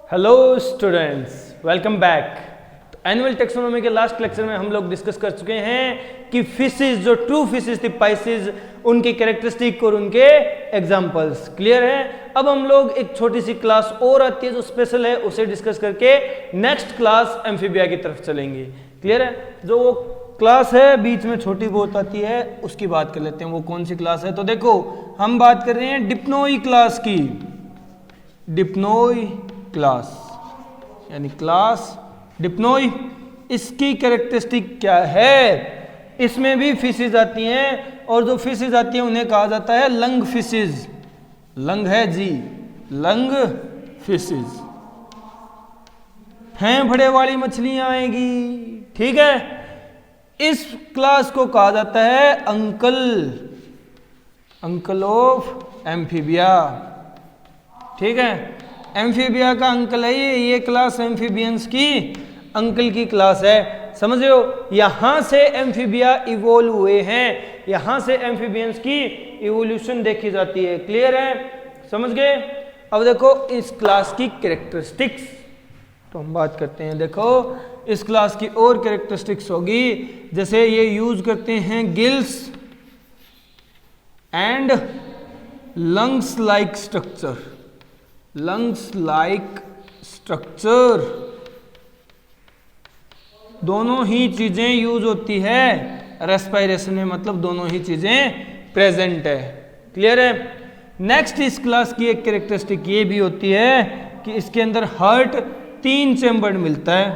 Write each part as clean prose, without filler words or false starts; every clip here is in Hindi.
Hello students, welcome back. तो एनुअल टेक्सोनॉमी के लास्ट लेक्चर में हम लोग डिस्कस कर चुके हैं कि फिशेस, जो ट्रू फिशेस थी पाइसेस, उनके कैरेक्टरिस्टिक और उनके एग्जांपल्स क्लियर है। अब हम लोग एक छोटी सी क्लास और आती है जो स्पेशल है, उसे डिस्कस करके नेक्स्ट क्लास एम्फीबिया की तरफ चलेंगे। क्लियर है? जो वो क्लास है बीच में छोटी बहुत आती है, उसकी बात कर लेते हैं। वो कौन सी क्लास है? तो देखो, हम बात कर रहे हैं डिप्नोई क्लास की। डिप्नोई क्लास यानी क्लास डिप्नोई। इसकी कैरेक्टरिस्टिक क्या है? इसमें भी फिशेज आती हैं, और जो फिशेज आती हैं उन्हें कहा जाता है लंग फिशेज। लंग है जी, लंग फिशेज हैं, बड़े वाली मछलियां आएगी। ठीक है, इस क्लास को कहा जाता है अंकल ऑफ एम्फीबिया। ठीक है, एम्फीबिया का अंकल है ये क्लास एम्फीबियंस की अंकल की क्लास है। समझ रहे हो? यहां से एम्फीबिया इवोल्व हुए हैं, यहां से एम्फीबियंस की इवोल्यूशन देखी जाती है। क्लियर है? समझ गए? अब देखो इस क्लास की कैरेक्टरिस्टिक्स, तो हम बात करते हैं। देखो इस क्लास की और कैरेक्टरिस्टिक्स होगी, जैसे ये यूज करते हैं gills and lungs like structure. Lungs like structure, दोनों ही चीजें यूज होती है रेस्पिरेशन में, मतलब दोनों ही चीजें प्रेजेंट है। क्लियर है? नेक्स्ट इस क्लास की एक कैरेक्टरिस्टिक ये भी होती है कि इसके अंदर हार्ट 3 चैम्बर्ड मिलता है,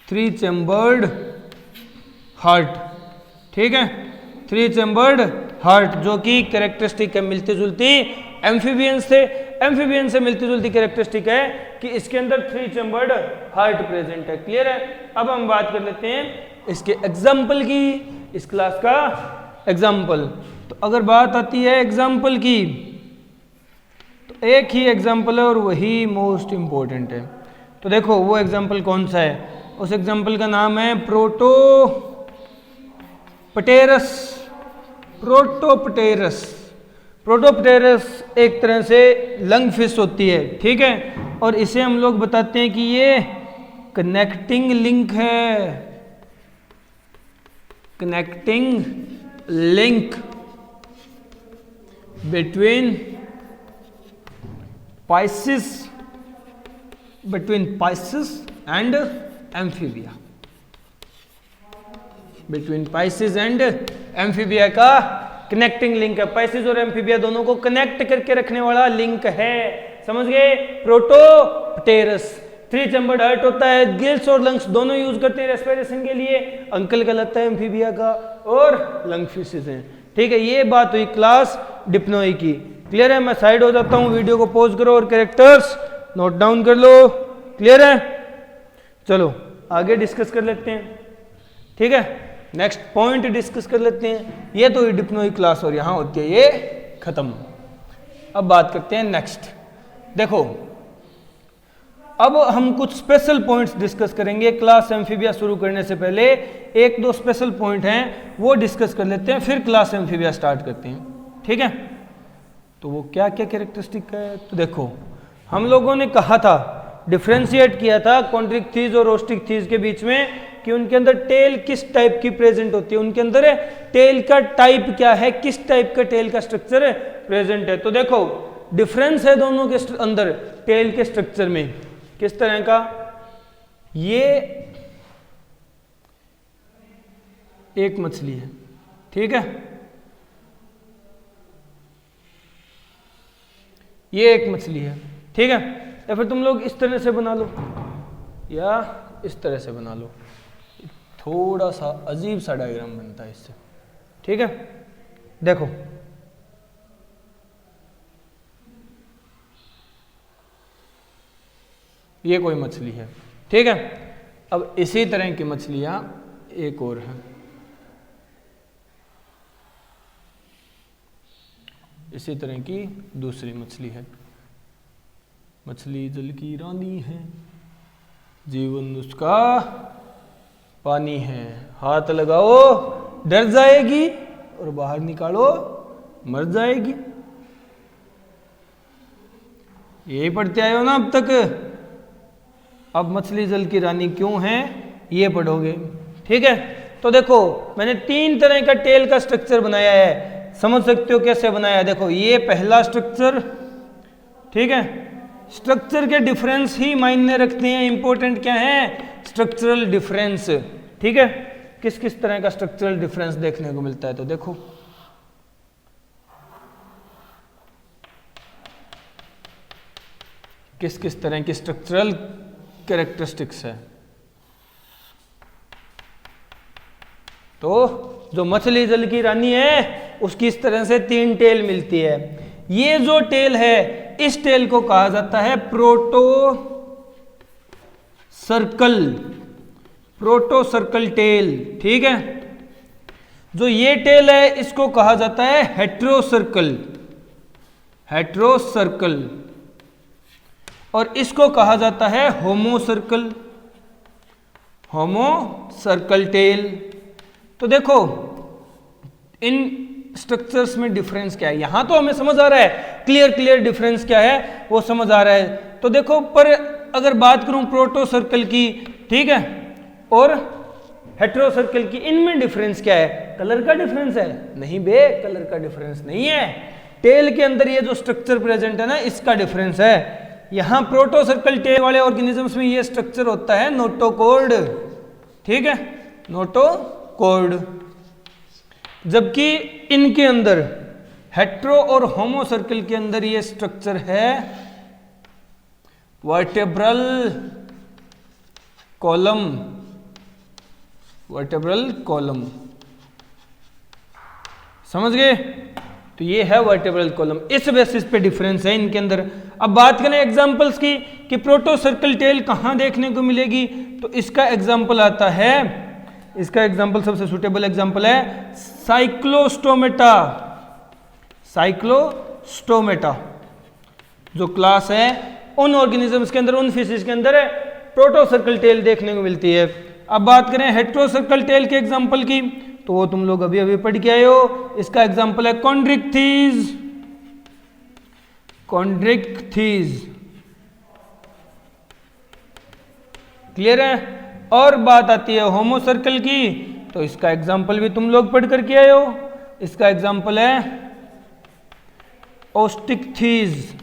3 चैम्बर्ड हार्ट। ठीक है, 3 चैम्बर्ड हार्ट, जो कि कैरेक्टरिस्टिक है मिलती जुलती एम्फीबियंस थे। एम्फीबियंस से मिलती जुलती कैरेक्टरिस्टिक है कि इसके अंदर 3 चैम्बर्ड हार्ट प्रेजेंट है। क्लियर है? अब हम बात कर लेते हैं इसके एग्जाम्पल की, इस क्लास का एग्जाम्पल। तो अगर बात आती है एग्जाम्पल की, तो एक ही एग्जाम्पल है और वही मोस्ट इंपॉर्टेंट है। तो देखो वो एग्जाम्पल कौन सा है? उस एग्जाम्पल का नाम है प्रोटोपटेरस। प्रोटोपटेरस, प्रोटोपटेरस एक तरह से लंग फिश होती है। ठीक है, और इसे हम लोग बताते हैं कि ये कनेक्टिंग लिंक है, connecting link between Pisces and amphibia. Between Pisces and amphibia का कनेक्टिंग लिंक है। पाइसेस और एम्फीबिया दोनों को कनेक्ट करके रखने वाला लिंक है। समझ गए? प्रोटोपटेरस 3 चैम्बर्ड हार्ट होता है, गिल्स और लंग्स दोनों यूज करते हैं रेस्पिरेशन के लिए। अंकल का लगता है एम्फीबिया का, और लंग फिशेस हैं। ठीक है, ये बात हुई क्लास डिप्नोई की। क्लियर है? मैं साइड हो जाता हूं, वीडियो को पॉज करो और कैरेक्टर्स नोट डाउन कर लो। क्लियर है? चलो आगे डिस्कस कर लेते हैं। ठीक है, नेक्स्ट पॉइंट डिस्कस कर लेते हैं। ये तो डिप्नोई क्लास और यहां होती है ये खत्म। अब बात करते हैं नेक्स्ट। देखो अब हम कुछ स्पेशल पॉइंट्स डिस्कस करेंगे। क्लास एम्फीबिया शुरू करने से पहले 1-2 स्पेशल पॉइंट हैं, वो डिस्कस कर लेते हैं, फिर क्लास एम्फीबिया स्टार्ट करते हैं। ठीक है, तो वो क्या क्या कैरेक्टरिस्टिक है? तो देखो हम लोगों ने कहा था, डिफ्रेंशिएट किया था कॉन्ट्रिक थीज और रोस्टिक थीज के बीच में, कि उनके अंदर टेल किस टाइप की प्रेजेंट होती है, उनके अंदर टेल का टाइप क्या है, किस टाइप का टेल का स्ट्रक्चर प्रेजेंट है। तो देखो डिफरेंस है दोनों के अंदर टेल के स्ट्रक्चर में। किस तरह का? ये एक मछली है, ठीक है, ये एक मछली है। ठीक है, या फिर तुम लोग इस तरह से बना लो या इस तरह से बना लो, थोड़ा सा अजीब सा डायग्राम बनता है इससे। ठीक है, देखो ये कोई मछली है। ठीक है, अब इसी तरह की मछलियां एक और हैं, इसी तरह की दूसरी मछली है। मछली जल की रानी है, जीवन उसका पानी है। हाथ लगाओ डर जाएगी और बाहर निकालो मर जाएगी। यही पढ़ते आए हो ना अब तक। अब मछली जल की रानी क्यों है ये पढ़ोगे, ठीक है। तो देखो मैंने 3 तरह का टेल का स्ट्रक्चर बनाया है, समझ सकते हो कैसे बनाया है। देखो ये पहला स्ट्रक्चर, ठीक है। स्ट्रक्चर के डिफरेंस ही मायने रखते हैं, इंपॉर्टेंट क्या है, स्ट्रक्चरल डिफरेंस, ठीक है। किस किस तरह का स्ट्रक्चरल डिफरेंस देखने को मिलता है, तो देखो किस किस तरह की स्ट्रक्चरल कैरेक्टरिस्टिक्स है। तो जो मछली जल की रानी है उसकी इस तरह से 3 टेल मिलती है। ये जो टेल है इस टेल को कहा जाता है प्रोटो सर्कल टेल, ठीक है। जो ये टेल है इसको कहा जाता है हेट्रो सर्कल, और इसको कहा जाता है होमो सर्कल टेल। तो देखो इन स्ट्रक्चर्स में डिफरेंस क्या है, यहां तो हमें समझ आ रहा है, क्लियर डिफरेंस क्या है वो समझ आ रहा है। तो देखो पर अगर बात करूं प्रोटो सर्कल की, ठीक है, और हेट्रो सर्कल की, इनमें डिफरेंस क्या है, कलर का डिफरेंस है? नहीं बे, कलर का डिफरेंस नहीं है। टेल के अंदर ये जो स्ट्रक्चर प्रेजेंट है ना इसका डिफरेंस है। यहां प्रोटो सर्कल टेल वाले ऑर्गेनिजम्स में ये स्ट्रक्चर होता है नोटोकॉर्ड, ठीक है, नोटोकॉर्ड। जबकि इनके अंदर हेट्रो और होमो सर्कल के अंदर ये स्ट्रक्चर है वर्टेब्रल कॉलम, समझ गए। तो ये है वर्टेब्रल कॉलम, इस बेसिस पे डिफरेंस है इनके अंदर। अब बात करें एग्जांपल्स की कि प्रोटो सर्कल टेल कहां देखने को मिलेगी, तो इसका एग्जांपल आता है, इसका एग्जांपल सबसे सुटेबल एग्जांपल है साइक्लोस्टोमेटा जो क्लास है, उन ऑर्गेनिजम्स के अंदर, उन फिशेस के अंदर प्रोटो सर्कल टेल देखने को मिलती है। अब बात करें हेट्रो सर्कल टेल के एग्जांपल की, तो वो तुम लोग अभी अभी पढ़ के आए हो। इसका एग्जांपल है कॉन्ड्रिक्थीज, क्लियर है। और बात आती है होमो सर्कल की, तो इसका एग्जांपल भी तुम लोग पढ़ करके आए हो। इसका एग्जांपल है ऑस्टिक्थीज,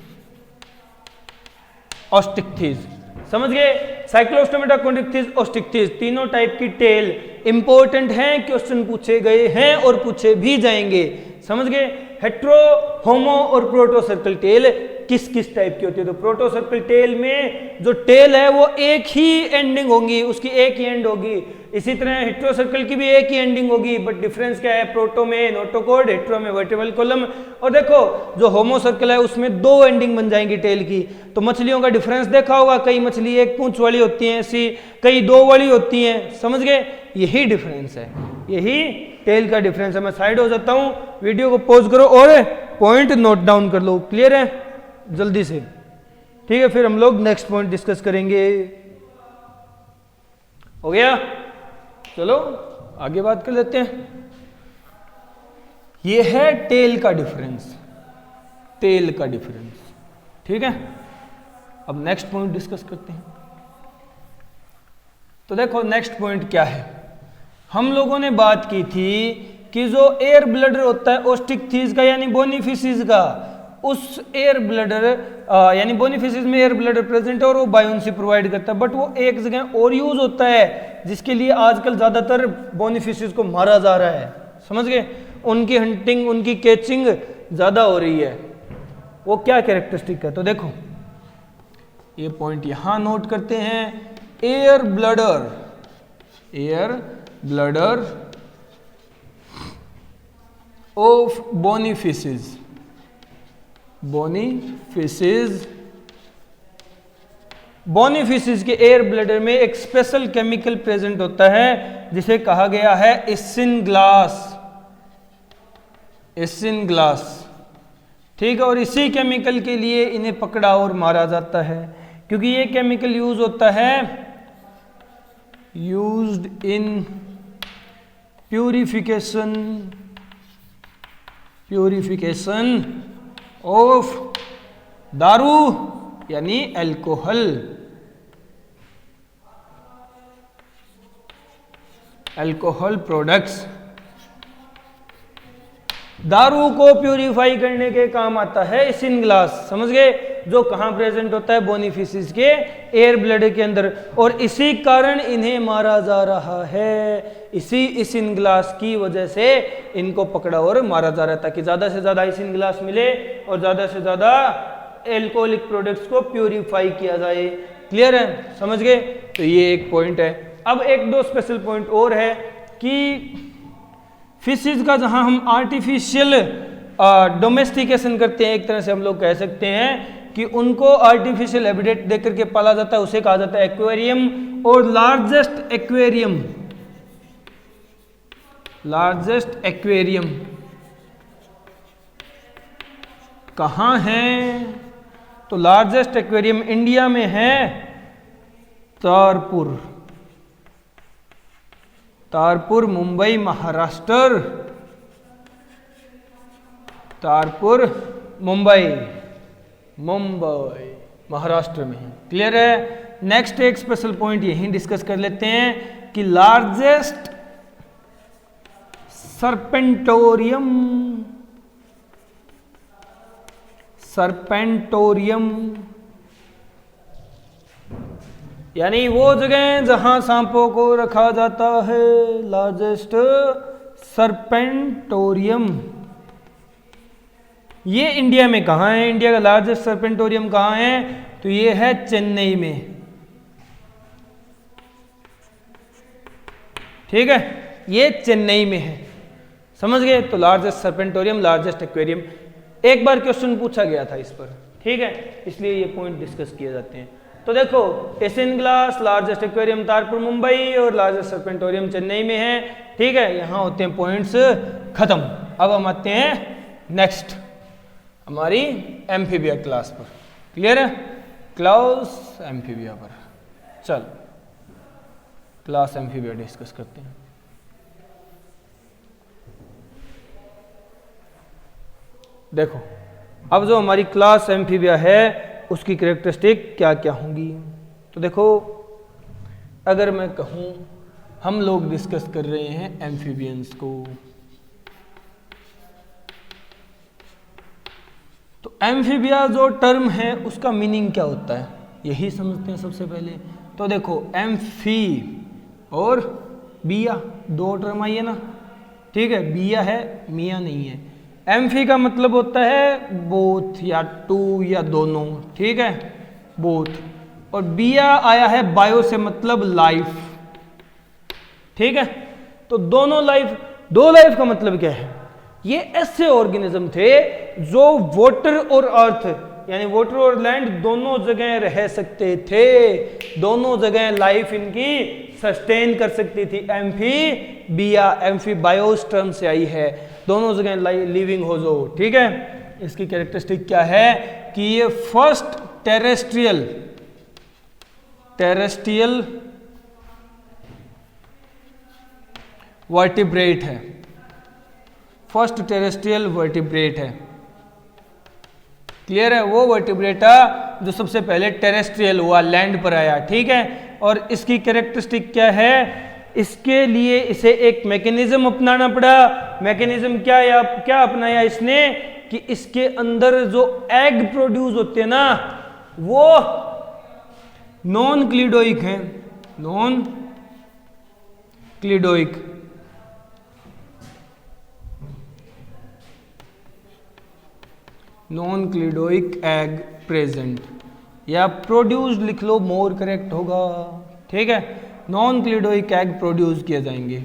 समझ गए। साइक्लोस्टोमेटा, कॉन्ड्रिक्थीज, ऑस्टिक्थीज, तीनों टाइप की टेल इंपॉर्टेंट हैं, क्वेश्चन पूछे गए हैं और पूछे भी जाएंगे, समझ गए। हेट्रो, होमो और प्रोटो सर्कल टेल किस किस टाइप की होती है, तो प्रोटो सर्कल टेल में जो टेल है वो एक ही एंडिंग होगी, उसकी एक ही एंड होगी। इसी तरह हेट्रो सर्कल की भी एक ही एंडिंग होगी, बट डिफरेंस क्या है, प्रोटो में नोटोकॉर्ड, हेट्रो में वर्टेब्रल कॉलम। और देखो जो होमो सर्कल है उसमें 2 एंडिंग बन जाएंगी टेल की। तो मछलियों का डिफरेंस देखा होगा, कई मछली एक पूंछ वाली होती हैं ऐसी, कई 2 वाली होती हैं, समझ गए। यही डिफरेंस है, यही टेल का डिफरेंस है। मैं साइड हो जाता हूं, वीडियो को पॉज करो और पॉइंट नोट डाउन कर लो, क्लियर है, जल्दी से, ठीक है। फिर हम लोग नेक्स्ट पॉइंट डिस्कस करेंगे, हो गया। चलो आगे बात कर लेते हैं। ये है टेल का डिफरेंस, ठीक है। अब नेक्स्ट पॉइंट डिस्कस करते हैं। तो देखो नेक्स्ट पॉइंट क्या है, हम लोगों ने बात की थी कि जो एयर ब्लडर होता है ऑस्टिक्थीज का यानी बोनीफिसीज का, उस एयर ब्लडर यानी बोनीफिसीज में एयर ब्लडर प्रेजेंट है और वो बायोन्सी प्रोवाइड करता है, बट वो एक जगह और यूज होता है जिसके लिए आजकल ज्यादातर बोनीफिसीज को मारा जा रहा है, समझ गए। उनकी हंटिंग, उनकी कैचिंग ज्यादा हो रही है। वो क्या कैरेक्टरिस्टिक है, तो देखो ये पॉइंट यहां नोट करते हैं। एयर ब्लडर ऑफ बोनीफिसीज के एयर ब्लडर में एक स्पेशल केमिकल प्रेजेंट होता है जिसे कहा गया है इसिन ग्लास, ठीक है। और इसी केमिकल के लिए इन्हें पकड़ा और मारा जाता है, क्योंकि ये केमिकल यूज होता है, यूज्ड इन प्यूरिफिकेशन ऑफ दारू यानी अल्कोहल, अल्कोहल प्रोडक्ट्स। दारू को प्यूरिफाई करने के काम आता है इसिन ग्लास, समझ गए, जो कहां प्रेजेंट होता है, बोनीफिसिस के एयर ब्लड के अंदर, और इसी कारण इन्हें मारा जा रहा है। इसी इसिन ग्लास की वजह से इनको पकड़ा और मारा जा रहा है, ताकि ज्यादा से ज्यादा इसिन ग्लास मिले और ज्यादा से ज्यादा एल्कोहलिक प्रोडक्ट्स को प्यूरिफाई किया जाए। क्लियर है, समझ गए। तो ये एक पॉइंट है। अब एक दो स्पेशल पॉइंट और है कि फिशेज का जहां हम आर्टिफिशियल डोमेस्टिकेशन करते हैं, एक तरह से हम लोग कह सकते हैं कि उनको आर्टिफिशियल हैबिटेट देकर के पाला जाता है, उसे कहा जाता है एक्वेरियम। और लार्जेस्ट एक्वेरियम, लार्जेस्ट एक्वेरियम कहां है? तो लार्जेस्ट एक्वेरियम इंडिया में है तारपुर, तारपुर मुंबई महाराष्ट्र, तारपुर मुंबई, मुंबई महाराष्ट्र में। क्लियर है। नेक्स्ट एक स्पेशल पॉइंट यही डिस्कस कर लेते हैं कि लार्जेस्ट सर्पेंटोरियम, सर्पेंटोरियम यानी वो जगह जहां सांपों को रखा जाता है, लार्जेस्ट सर्पेंटोरियम। ये इंडिया में कहां है? इंडिया का लार्जेस्ट सर्पेंटोरियम कहां है? तो ये है चेन्नई में। ठीक है, ये चेन्नई में है, समझ गए। तो लार्जेस्ट सर्पेंटोरियम, लार्जेस्ट एक्वेरियम, एक बार क्वेश्चन पूछा गया था इस पर, ठीक है, इसलिए ये पॉइंट डिस्कस किए जाते हैं। तो देखो, Asian glass, largest aquarium Tarapur Mumbai और लार्जेस्ट सर्पेंटोरियम चेन्नई में है। ठीक है, यहां होते हैं पॉइंट्स खत्म। अब हम आते हैं नेक्स्ट हमारी एम्फीबिया क्लास पर। क्लियर है, क्लास एम्फीबिया पर। चल क्लास एम्फीबिया डिस्कस करते हैं। देखो, अब जो हमारी क्लास एम्फीबिया है उसकी कैरेक्टरिस्टिक क्या क्या होंगी। तो देखो, अगर मैं कहूं हम लोग डिस्कस कर रहे हैं एम्फीबियंस को, तो एम्फीबिया जो टर्म है उसका मीनिंग क्या होता है यही समझते हैं सबसे पहले। तो देखो, एम्फी और बिया दो टर्म आई है ना, ठीक है, बिया है मिया नहीं है। एम्फी का मतलब होता है बोथ या टू या दोनों, ठीक है, बोथ। और बिया आया है बायो से, मतलब लाइफ, ठीक है। तो दोनों लाइफ, दो लाइफ का मतलब क्या है? ये ऐसे ऑर्गेनिज्म थे जो वाटर और अर्थ यानी वाटर और लैंड दोनों जगह रह सकते थे, दोनों जगह लाइफ इनकी सस्टेन कर सकती थी। एम्फीबिया, एम्फीबायोस टर्म से आई है, दोनों जगह लिविंग हो जो, ठीक है। इसकी कैरेक्टरिस्टिक क्या है कि ये फर्स्ट टेरेस्ट्रियल वर्टिब्रेट है, फर्स्ट टेरेस्ट्रियल वर्टिब्रेट है। क्लियर है, वो वर्टिब्रेटा जो सबसे पहले टेरेस्ट्रियल हुआ, लैंड पर आया, ठीक है। और इसकी कैरेक्टरिस्टिक क्या है? इसके लिए इसे एक मैकेनिज्म अपनाना पड़ा। मैकेनिज्म क्या अपनाया इसने कि इसके अंदर जो एग प्रोड्यूस होते हैं ना, वो नॉन क्लिडोइक है, नॉन क्लिडोइक, नॉन क्लिडोइक एग प्रेजेंट, या प्रोड्यूस्ड लिख लो, मोर करेक्ट होगा, ठीक है। नॉन क्लिडोइक एग प्रोड्यूस किए जाएंगे।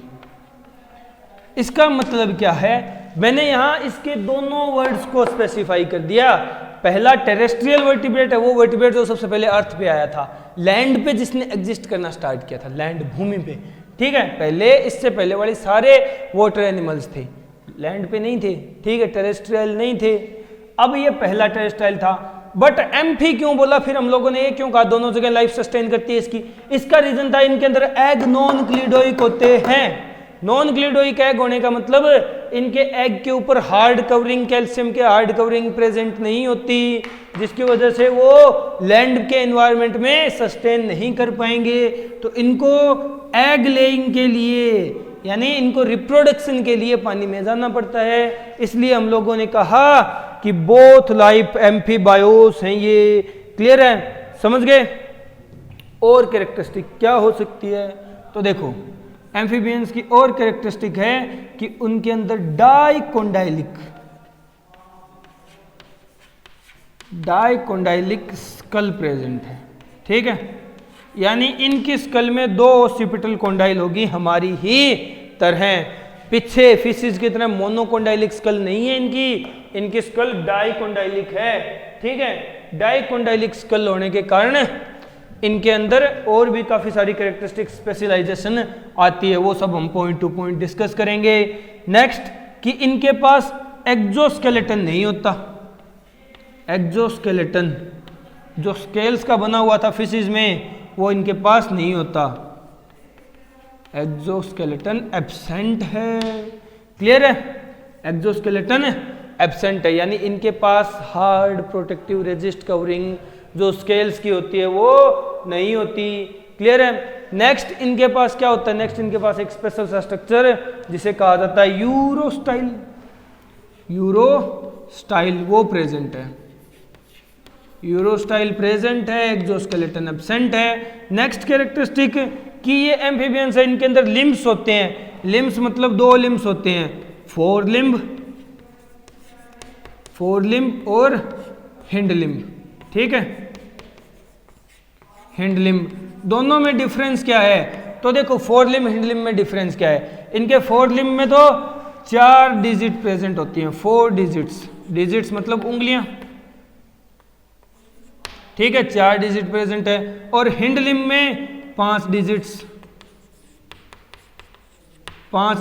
इसका मतलब क्या है? मैंने यहां इसके दोनों वर्ड्स को स्पेसिफाई कर दिया। पहला टेरेस्ट्रियल वर्टिब्रेट है, वो वर्टिब्रेट जो सबसे पहले अर्थ पे आया था, लैंड पे जिसने एग्जिस्ट करना स्टार्ट किया था, लैंड भूमि पे, ठीक है। पहले इससे पहले वाले सारे वाटर एनिमल्स थे, लैंड पे नहीं थे, ठीक है, टेरेस्ट्रियल नहीं थे। अब ये पहला टेरेस्ट्रियल था। बट एम्फी क्यों बोला फिर हम लोगों ने? ये क्यों कहा दोनों जगह लाइफ सस्टेन करती है इसकी? इसका रीजन था इनके अंदर एग नॉन क्लिडोइक होते हैं, नॉन क्लिडोइक एग होने का मतलब इनके एग के ऊपर हार्ड कवरिंग, कैल्शियम के हार्ड कवरिंग प्रेजेंट नहीं होती, जिसकी वजह से वो लैंड के एनवायरनमेंट में सस्टेन नहीं कर पाएंगे। तो इनको एग लेइंग के लिए यानी इनको रिप्रोडक्शन के लिए पानी में जाना पड़ता है। इसलिए हम लोगों ने कहा कि बोथ लाइफ एम्फीबायोस हैं ये। क्लियर है, समझ गए। और कैरेक्टरिस्टिक क्या हो सकती है, तो देखो एम्फीबियंस की और कैरेक्टरिस्टिक है कि उनके अंदर डाइकोंडाइलिक स्कल प्रेजेंट है। ठीक है, यानी इनकी स्कल में 2 ऑसिपिटल कोंडाइल होगी हमारी ही तरह। पीछे फिशिस की तरह मोनोकोंडाइलिक स्कल नहीं है इनकी स्कल डाइकोंडाइलिक है। ठीक है, डाइकोंडाइलिक स्कल होने के कारण इनके अंदर और भी काफी सारी कैरेक्टरिस्टिक स्पेशलाइजेशन आती है, वो सब हम पॉइंट टू पॉइंट डिस्कस करेंगे। नेक्स्ट कि इनके पास एक्सोस्केलेटन नहीं होता। एक्सोस्केलेटन जो स्केल्स का बना हुआ था फिशिस में वो इनके पास नहीं होता। एक्सोस्केलेटन एब्सेंट है। क्लियर है, एक्सोस्केलेटन एब्सेंट है, यानी इनके पास हार्ड प्रोटेक्टिव रेजिस्ट कवरिंग जो स्केल्स की होती है वो नहीं होती। क्लियर है। नेक्स्ट इनके पास क्या होता है, नेक्स्ट इनके पास एक स्पेशल सा स्ट्रक्चर जिसे कहा जाता है यूरोस्टाइल वो प्रेजेंट है। यूरोस्टाइल प्रेजेंट है, एक्सोस्केलेटन एब्सेंट है। नेक्स्ट कैरेक्टरिस्टिक कि ये एम्फीबियंस है, इनके अंदर लिम्ब्स होते हैं। लिम्ब्स मतलब 2 लिम्ब्स होते हैं, फोर लिम्ब और हिंड लिम्ब। ठीक है, हिंड लिम्ब दोनों में डिफरेंस क्या है, तो देखो फोर लिम्ब हिंड लिम्ब में डिफरेंस क्या है। इनके फोर लिम्ब में तो 4 डिजिट प्रेजेंट होती हैं, 4 डिजिट्स मतलब उंगलियां। ठीक है, 4 डिजिट प्रेजेंट है। और हिंड लिम्ब में 5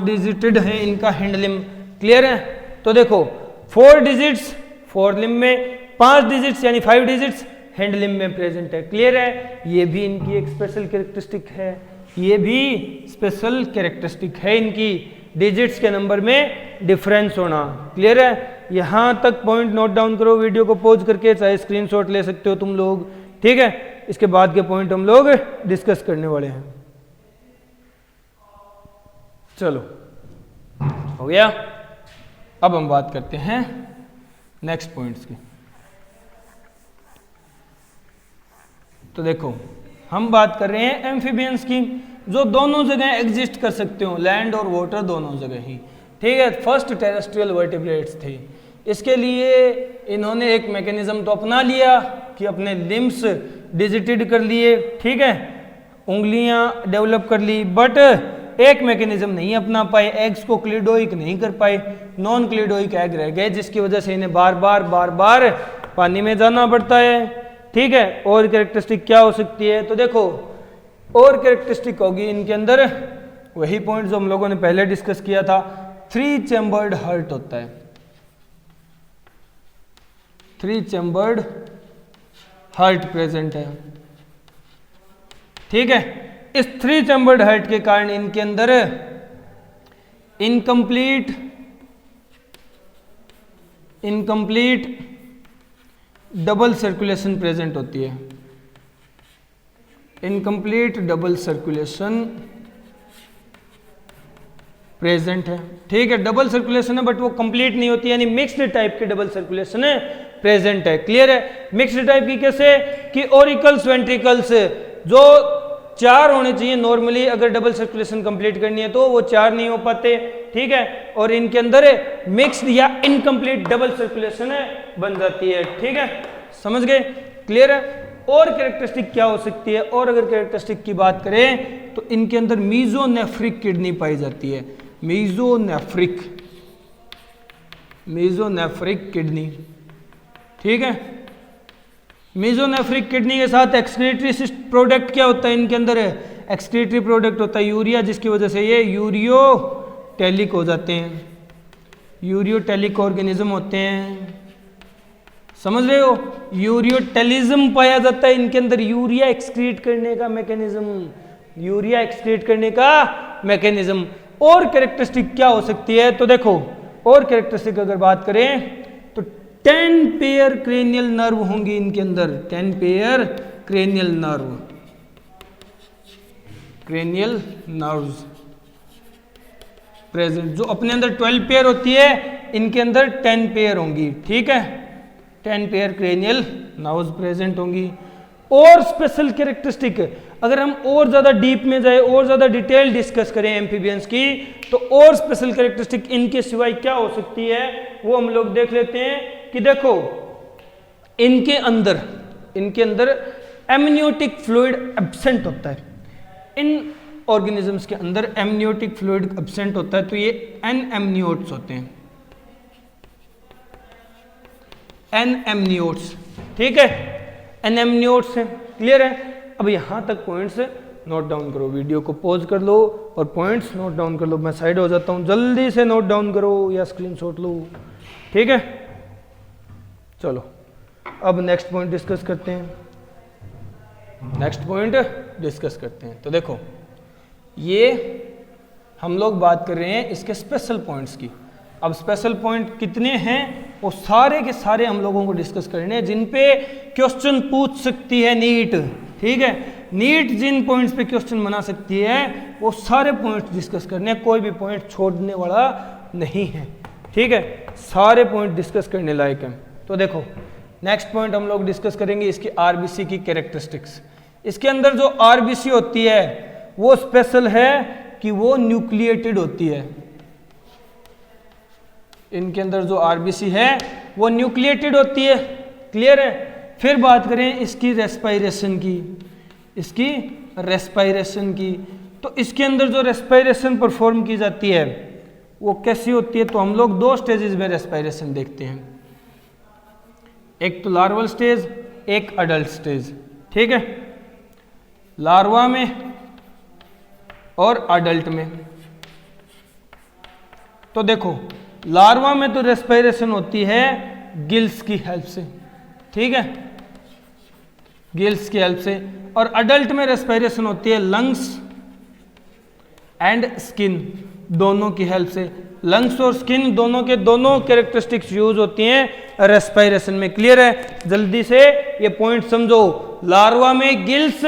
डिजिटेड है इनका हिंड लिम्ब। क्लियर है, तो देखो 4 डिजिट्स फोर लिम्ब में, 5 डिजिट्स यानी 5 डिजिट्स हैंड लिम्ब में प्रेजेंट है। क्लियर है, ये भी इनकी एक स्पेशल कैरेक्टरिस्टिक है, ये भी स्पेशल कैरेक्टरिस्टिक है इनकी, डिजिट्स के नंबर में डिफरेंस होना। क्लियर है, यहां तक पॉइंट नोट डाउन करो, वीडियो को पॉज करके चाहे स्क्रीनशॉट ले सकते हो तुम लोग। ठीक है, इसके बाद के पॉइंट हम लोग डिस्कस करने वाले हैं। चलो हो गया, अब हम बात करते हैं नेक्स्ट पॉइंट्स की। तो देखो हम बात कर रहे हैं एम्फीबियंस की जो दोनों जगह एग्जिस्ट कर सकते हो, लैंड और वाटर दोनों जगह ही। ठीक है, फर्स्ट टेरेस्ट्रियल वर्टिब्रेट्स थे। इसके लिए इन्होंने एक मैकेनिज्म तो अपना लिया कि अपने लिम्स डिजिटेड कर लिए। ठीक है, उंगलियां डेवलप कर ली, बट एक मैकेनिज्म नहीं अपना पाए, एग्स को क्लिडोइक नहीं कर पाए, नॉन क्लिडोइक एग रह गए, जिसकी वजह से इन्हें बार बार पानी में जाना पड़ता है। ठीक है, और कैरेक्टरिस्टिक क्या हो सकती है, तो देखो और कैरेक्टरिस्टिक होगी इनके अंदर वही पॉइंट जो हम लोगों ने पहले डिस्कस किया था, 3 चैम्बर्ड हार्ट होता है। 3 चैम्बर्ड हार्ट प्रेजेंट है। ठीक है, इस 3 चैम्बर्ड हार्ट के कारण इनके अंदर इनकम्प्लीट डबल सर्कुलेशन प्रेजेंट होती है। इनकम्प्लीट डबल सर्कुलेशन प्रेजेंट है। ठीक है, डबल सर्कुलेशन है बट वो कंप्लीट नहीं होती, यानी मिक्स्ड टाइप के डबल सर्कुलेशन है प्रेजेंट है। क्लियर है, मिक्स्ड टाइप की कैसे कि ऑरिकल्स वेंट्रिकल्स जो 4 होने चाहिए नॉर्मली, अगर डबल सर्कुलेशन कंप्लीट करनी है तो वो 4 नहीं हो पाते। ठीक है, और इनके अंदर मिक्स्ड या इनकम्प्लीट डबल सर्कुलेशन बन जाती है। ठीक है, समझ गए। क्लियर है, और कैरेक्टरिस्टिक क्या हो सकती है, और अगर कैरेक्टरिस्टिक की बात करें तो इनके अंदर मीजोनेफ्रिक किडनी पाई जाती है। Mesonephric kidney. ठीक है, मीजोनेफ्रिक किडनी के साथ एक्सक्रीटरी प्रोडक्ट क्या होता है इनके अंदर, एक्सक्रीटरी प्रोडक्ट होता है यूरिया, जिसकी वजह से ये यूरियोटेलिक हो जाते हैं, यूरियोटेलिक ऑर्गेनिज्म होते हैं। समझ रहे हो, यूरियोटेलिज्म पाया जाता है इनके अंदर, यूरिया एक्सक्रीट करने का मैकेनिज्म, और कैरेक्टरिस्टिक क्या हो सकती है? तो देखो और कैरेक्टरिस्टिक अगर बात करें तो 10 पेयर क्रेनियल नर्व होंगी इनके अंदर, 10 pair cranial nerve, cranial nerves present, जो अपने अंदर 12 पेयर होती है इनके अंदर 10 पेयर होंगी, ठीक है, 10 पेयर क्रेनियल नर्व्स प्रेजेंट होंगी। और स्पेशल कैरेक्टरिस्टिक, अगर हम और ज्यादा डीप में जाए और ज्यादा डिटेल डिस्कस करें एम्फीबियंस की, तो और स्पेशल कैरेक्टरिस्टिक इनके सिवाय क्या हो सकती है वो हम लोग देख लेते हैं कि देखो इनके अंदर एमनियोटिक फ्लूइड एब्सेंट होता है, इन ऑर्गेनिजम्स के अंदर एमनियोटिक फ्लूइड एब्सेंट होता है, तो ये एनएमनियोट्स होते हैं, एनएमनियोट्स, ठीक है, एनएमनियोट्स हैं, क्लियर है। अब यहां तक पॉइंट्स नोट डाउन करो, वीडियो को पॉज कर लो और पॉइंट्स नोट डाउन कर लो, मैं साइड हो जाता हूं, जल्दी से नोट डाउन करो या स्क्रीनशॉट लो, ठीक है। चलो अब नेक्स्ट पॉइंट डिस्कस करते हैं, तो देखो ये हम लोग बात कर रहे हैं इसके स्पेशल पॉइंट्स की। अब स्पेशल पॉइंट कितने हैं वो सारे के सारे हम लोगों को डिस्कस करने हैं जिन पे क्वेश्चन पूछ सकती है नीट, ठीक है। नीट जिन पॉइंट्स पे क्वेश्चन बना सकती है वो सारे पॉइंट्स डिस्कस करने हैं, कोई भी पॉइंट छोड़ने वाला नहीं है, ठीक है, सारे पॉइंट डिस्कस करने लायक हैं। तो देखो नेक्स्ट पॉइंट हम लोग डिस्कस करेंगे इसकी आरबीसी की कैरेक्टरिस्टिक्स। इसके अंदर जो आरबीसी होती है वो स्पेशल है कि वो न्यूक्लिएटेड होती है, इनके अंदर जो आरबीसी है वो न्यूक्लिएटेड होती है, क्लियर है। फिर बात करें इसकी रेस्पायरेशन की, तो इसके अंदर जो रेस्पायरेशन परफॉर्म की जाती है वो कैसी होती है, तो हम लोग 2 स्टेजेस में रेस्पायरेशन देखते हैं, एक तो लार्वल स्टेज, एक अडल्ट स्टेज, ठीक है, लार्वा में और अडल्ट में। तो देखो लार्वा में तो रेस्पायरेशन होती है गिल्स की हेल्प से, ठीक है, गिल्स की हेल्प से, और अडल्ट में रेस्पायरेशन होती है लंग्स एंड स्किन दोनों की हेल्प से। लंग्स और स्किन दोनों के दोनों कैरेक्टरिस्टिक्स यूज होती हैं रेस्पायरेशन में, क्लियर है। जल्दी से ये पॉइंट समझो, लार्वा में गिल्स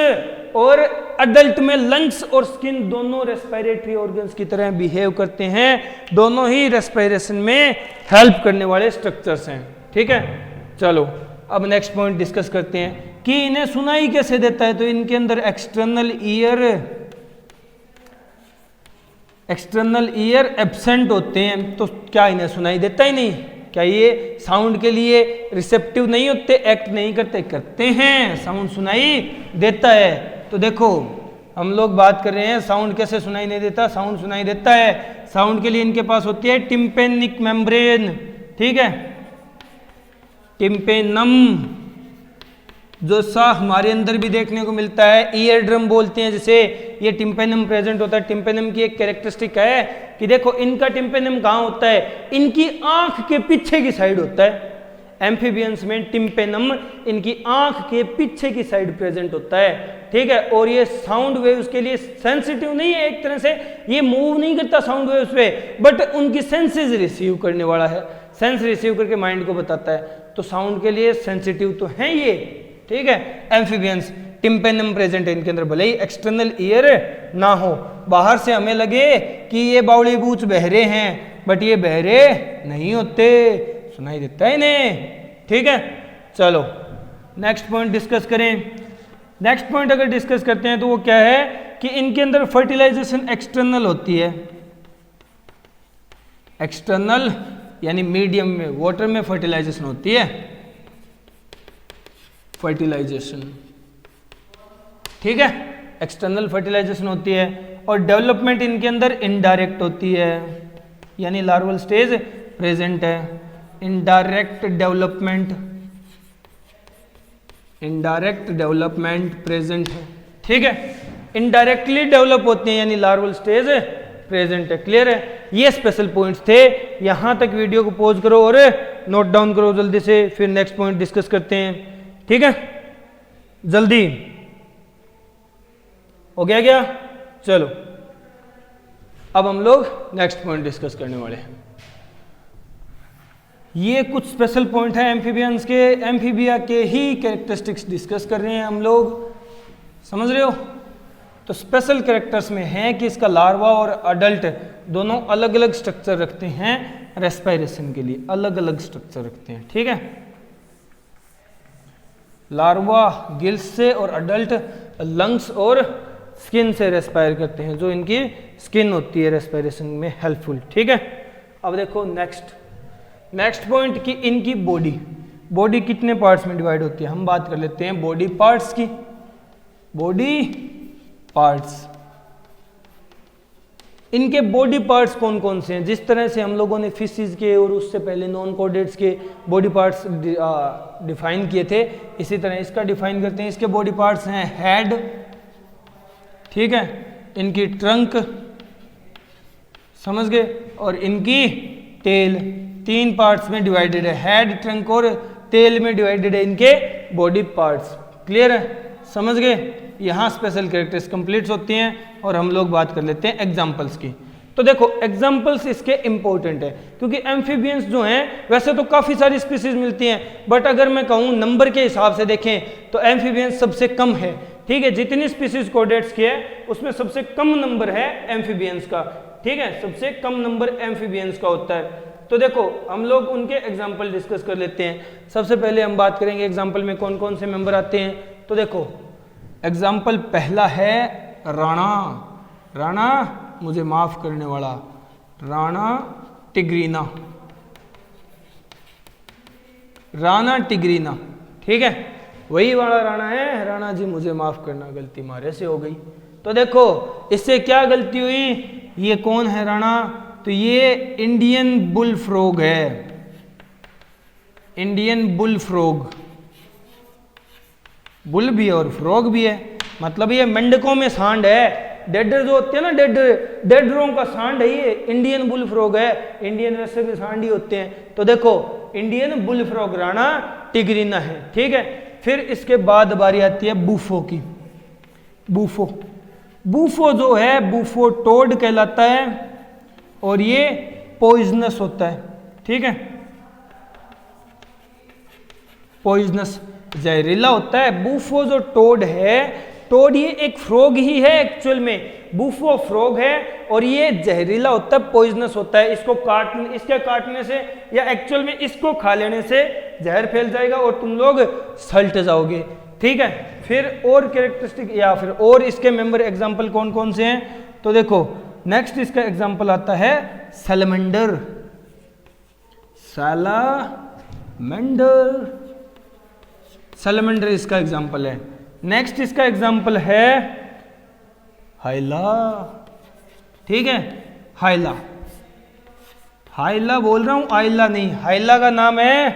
और अडल्ट में लंग्स और स्किन दोनों रेस्पिरेटरी ऑर्गन्स की तरह बिहेव करते हैं, दोनों ही रेस्पिरेशन में हेल्प करने वाले स्ट्रक्चर्स हैं, ठीक है। चलो अब नेक्स्ट पॉइंट डिस्कस करते हैं कि इन्हें सुनाई कैसे देता है। तो इनके अंदर एक्सटर्नल ईयर एब्सेंट होते हैं, तो क्या इन्हें सुनाई देता ही नहीं? क्या ये साउंड के लिए रिसेप्टिव नहीं होते, एक्ट नहीं करते? करते हैं, साउंड सुनाई देता है। तो देखो हम लोग बात कर रहे हैं साउंड कैसे सुनाई नहीं देता, साउंड सुनाई देता है। साउंड के लिए इनके पास होती है टिम्पेनिक मेम्ब्रेन, ठीक है, टिम्पेनम, जो सा हमारे अंदर भी देखने को मिलता है, ईयर ड्रम बोलते हैं जिसे, ये टिम्पेनम प्रेजेंट होता है। टिम्पेनम की एक कैरेक्टरिस्टिक है कि देखो इनका टिम्पेनम कहाँ होता है, इनकी आंख के पीछे की साइड होता है। एम्फीबियंस में टिम्पेनम इनकी आंख के पीछे की साइड प्रेजेंट होता है, ठीक है। और ये साउंड वेव्स के लिए सेंसिटिव नहीं है, एक तरह से ये मूव नहीं करता साउंड वेव्स पे, बट उनकी सेंसेस रिसीव करने वाला है, सेंस रिसीव करके माइंड को बताता है, तो साउंड के लिए सेंसिटिव तो है ये, ठीक है। एम्फीबियंस टिम्पेनम प्रेजेंट है इनके अंदर, भले ही एक्सटर्नल ईयर ना हो, बाहर से हमें लगे कि ये बावड़ी बूच बहरे हैं, बट ये बहरे नहीं होते, सुनाई देता है इन्हें, ठीक है। चलो नेक्स्ट पॉइंट डिस्कस करें। नेक्स्ट पॉइंट अगर डिस्कस करते हैं तो वो क्या है कि इनके अंदर फर्टिलाइजेशन एक्सटर्नल होती है। एक्सटर्नल यानी मीडियम में, वाटर में फर्टिलाइजेशन होती है, फर्टिलाइजेशन, ठीक है, एक्सटर्नल फर्टिलाइजेशन होती है। और डेवलपमेंट इनके अंदर इनडायरेक्ट होती है, यानी लार्वल स्टेज प्रेजेंट है, इनडायरेक्ट डेवलपमेंट प्रेजेंट है, ठीक है। इनडायरेक्टली डेवलप होते हैं यानी लार्वल स्टेज प्रेजेंट है, क्लियर है। ये स्पेशल पॉइंट्स थे, यहां तक वीडियो को पॉज करो और नोट डाउन करो जल्दी से, फिर नेक्स्ट पॉइंट डिस्कस करते हैं, ठीक है। जल्दी हो गया क्या? चलो अब हम लोग नेक्स्ट पॉइंट डिस्कस करने वाले हैं। ये कुछ स्पेशल पॉइंट है एम्फीबियंस के, एम्फीबिया के ही कैरेक्टरिस्टिक्स डिस्कस कर रहे हैं हम लोग, समझ रहे हो। तो स्पेशल कैरेक्टर्स में है कि इसका लार्वा और अडल्ट दोनों अलग अलग स्ट्रक्चर रखते हैं, रेस्पिरेशन के लिए अलग अलग स्ट्रक्चर रखते हैं, ठीक है। लार्वा गिल्स से और अडल्ट लंग्स और स्किन से रेस्पायर करते हैं, जो इनकी स्किन होती है रेस्पिरेशन में हेल्पफुल, ठीक है। अब देखो नेक्स्ट पॉइंट कि इनकी बॉडी कितने पार्ट्स में डिवाइड होती है। हम बात कर लेते हैं बॉडी पार्ट्स की। बॉडी पार्ट्स, इनके बॉडी पार्ट्स कौन कौन से हैं। जिस तरह से हम लोगों ने फिशेस के और उससे पहले नॉन कॉर्डेट्स के बॉडी पार्ट्स डिफाइन किए थे, इसी तरह इसका डिफाइन करते हैं। इसके बॉडी पार्ट्स हैं हेड, ठीक है, इनकी ट्रंक, समझ गए, और इनकी टेल। 3 पार्ट्स में डिवाइडेड है, हेड, ट्रंक और टेल में डिवाइडेड है इनके बॉडी पार्ट्स। क्लियर है, समझ गए। यहाँ स्पेशल कैरेक्टर्स कंप्लीट होती हैं और हम लोग बात कर लेते हैं एग्जाम्पल्स की। तो देखो एग्जाम्पल्स इसके इंपॉर्टेंट है, क्योंकि एम्फीबियंस जो हैं वैसे तो काफ़ी सारी स्पीसीज मिलती हैं, बट अगर मैं कहूँ नंबर के हिसाब से देखें तो एम्फीबियंस सबसे कम है, ठीक है। जितनी स्पीसीज कॉर्डेट्स की है उसमें सबसे कम नंबर है एम्फीबियंस का, ठीक है, सबसे कम नंबर एम्फीबियंस का होता है। तो देखो हम लोग उनके एग्जाम्पल डिस्कस कर लेते हैं। सबसे पहले हम बात करेंगे एग्जाम्पल में कौन कौन से मेंबर आते हैं। तो देखो एग्जाम्पल पहला है राणा मुझे माफ करने वाला, राणा टिग्रीना, ठीक है, वही वाला राणा है। राणा जी मुझे माफ करना, गलती मारे से हो गई। तो देखो इससे क्या गलती हुई, ये कौन है राणा, तो ये इंडियन बुल फ्रॉग है, इंडियन बुल फ्रॉग, बुल भी है और फ्रॉग भी है, मतलब ये मेंढकों में सांड है। डेडर जो होते हैं ना, डेडरों का सांड है ये, इंडियन बुल फ्रॉग है। इंडियन वैसे भी सांड ही होते हैं। तो देखो Indian bull frog Rana tigrina है, ठीक है। फिर इसके बाद बारी आती है बूफो की। बूफो जो है, बूफो टोड कहलाता है और ये पॉइजनस होता है, ठीक है, पॉइजनस, जहरीला होता है। बूफो जो टोड है, टोड ये एक फ्रॉग ही है एक्चुअल में, बूफो फ्रॉग है और ये जहरीला होता है, पॉइजनस होता है। इसके काटने से या एक्चुअल में इसको खा लेने से जहर फैल जाएगा और तुम लोग सल्ट जाओगे, ठीक है। फिर और कैरेक्टरिस्टिक या फिर और इसके मेंबर एग्जांपल कौन कौन से हैं। तो देखो नेक्स्ट इसका एग्जांपल आता है सैलमेंडर, सैलमेंडर इसका एग्जांपल है। नेक्स्ट इसका एग्जांपल है हाइला, ठीक है, हाइला बोल रहा हूं, आइला नहीं। हाइला का नाम है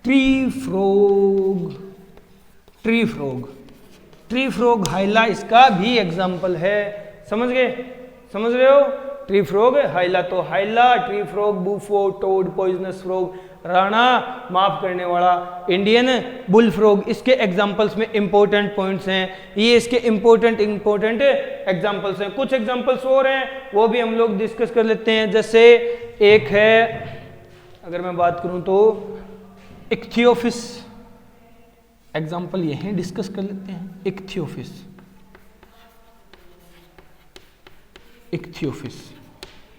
ट्री फ्रॉग, हाइला इसका भी एग्जांपल है। समझ रहे हो, ट्री फ्रॉग, हाइला। तो Hyla, tree frog, Bufo, toad, poisonous frog, Rana माफ करने वाला, इंडियन बुल फ्रॉग, इसके एग्जांपल्स में इंपॉर्टेंट पॉइंट्स हैं। ये इसके इंपॉर्टेंट एग्जांपल्स हैं। कुछ एग्जांपल्स और हैं वो भी हम लोग डिस्कस कर लेते हैं। जैसे एक है, अगर मैं बात करूं तो इक्थियोफिस, एग्जांपल यही डिस्कस कर लेते हैं।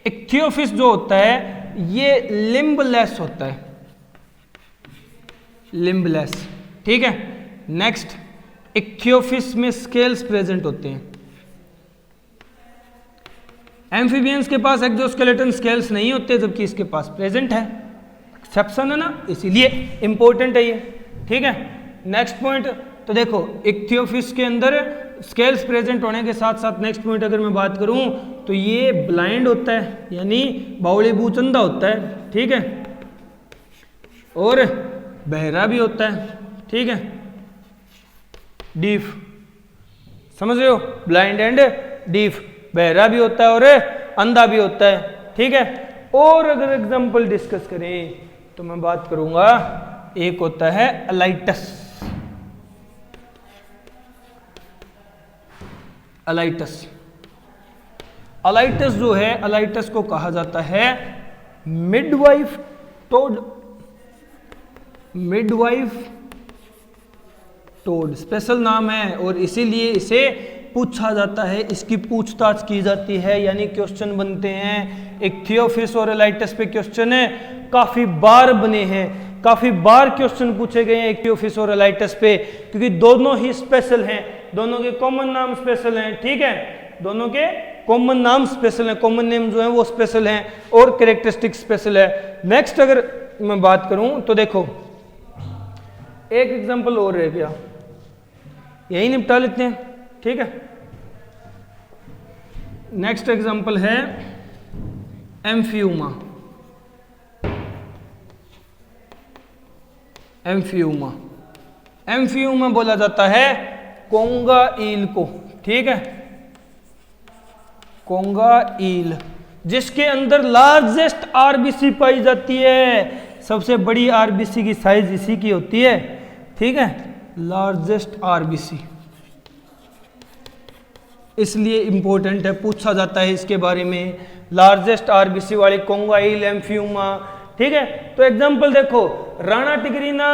इक्थियोफिस जो होता है ये लिम्बलेस होता है, ठीक है। नेक्स्ट इक्थियोफिस में स्केल्स प्रेजेंट होते हैं। एम्फीबियंस के पास एक्सोस्केलेटन स्केल्स नहीं होते, जबकि इसके पास प्रेजेंट है। एक्सेप्शन है ना, इसीलिए इंपॉर्टेंट है ये, ठीक है। नेक्स्ट पॉइंट, तो देखो इक्थियोफिस के अंदर स्केल्स प्रेजेंट होने के साथ साथ नेक्स्ट पॉइंट अगर मैं बात करूं तो ये ब्लाइंड होता है, यानी बावली बूचंदा होता है, ठीक है, और बहरा भी होता है, ठीक है, डीफ। समझ रहे हो, ब्लाइंड एंड डीफ, बहरा भी होता है और अंधा भी होता है, ठीक है। और अगर एग्जांपल डिस्कस करें तो मैं बात करूंगा, एक होता है अलाइटस, अलाइटस जो है, अलाइटस को कहा जाता है midwife toad, midwife toad special नाम है और इसीलिए इसे पूछा जाता है, इसकी पूछताछ की जाती है, यानी क्वेश्चन बनते हैं। इक्थियोफिस और अलाइटस पे क्वेश्चन है, काफी बार बने हैं, काफी बार क्वेश्चन पूछे गए हैं इक्थियोफिस और अलाइटस पे, क्योंकि दोनों ही स्पेशल हैं, दोनों के कॉमन नाम स्पेशल हैं, ठीक है, दोनों के कॉमन नाम स्पेशल हैं, कॉमन नेम जो है वो स्पेशल हैं और कैरेक्टरिस्टिक स्पेशल है। नेक्स्ट अगर मैं बात करूं तो देखो एक एग्जांपल और रह गया, यही निपटा लेते हैं, ठीक है। नेक्स्ट एग्जांपल है एम्फियूमा, एम्फियूमा, एम्फियूमा बोला जाता है कोंगा ईल को, ठीक है, कोंगा ईल, जिसके अंदर लार्जेस्ट आरबीसी पाई जाती है, सबसे बड़ी आरबीसी की साइज इसी की होती है, ठीक है, लार्जेस्ट आरबीसी, इसलिए इंपॉर्टेंट है, पूछा जाता है इसके बारे में, लार्जेस्ट आरबीसी वाली कोंगा ईल एम्फियूमा, ठीक है। तो एग्जांपल देखो, Rana tigrina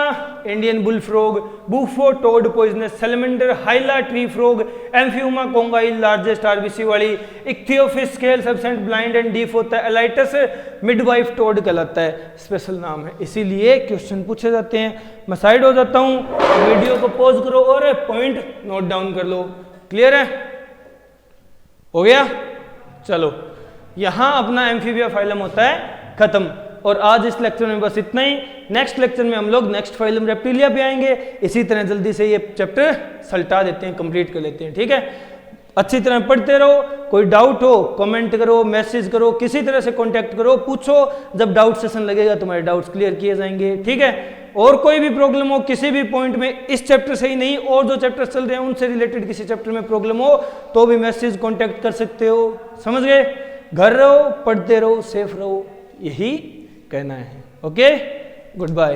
Indian bull frog, Bufo toad poisonous salamander, Hyla tree frog, Amphiuma congo eel largest RBC वाली, Ichthyophis scales absent blind and deaf होता है, अलाइटस मिडवाइफ टोड कहलाता है, स्पेशल नाम है, इसीलिए क्वेश्चन पूछे जाते हैं। मैं साइड हो जाता हूं, वीडियो को पॉज करो और पॉइंट नोट डाउन कर लो, क्लियर है, हो गया। चलो यहां अपना एम्फीबिया फाइलम होता है खत्म, और आज इस लेक्चर में बस इतना ही। नेक्स्ट लेक्चर में हम लोग नेक्स्ट फाइलम रेप्टिलिया पे आएंगे, इसी तरह जल्दी से ये चैप्टर सल्टा देते हैं, कंप्लीट कर लेते हैं, ठीक है। अच्छी तरह पढ़ते रहो, कोई डाउट हो कमेंट करो, मैसेज करो, किसी तरह से कांटेक्ट करो, पूछो, जब डाउट सेशन लगेगा तुम्हारे डाउट्स क्लियर किए जाएंगे, ठीक है। और कोई भी प्रॉब्लम हो किसी भी पॉइंट में, इस चैप्टर से ही नहीं और जो चैप्टर चल रहे हैं उनसे रिलेटेड किसी चैप्टर में प्रॉब्लम हो तो भी मैसेज कांटेक्ट कर सकते हो, समझ गए। घर रहो, पढ़ते रहो, सेफ रहो, यही कहना है। Okay, good bye.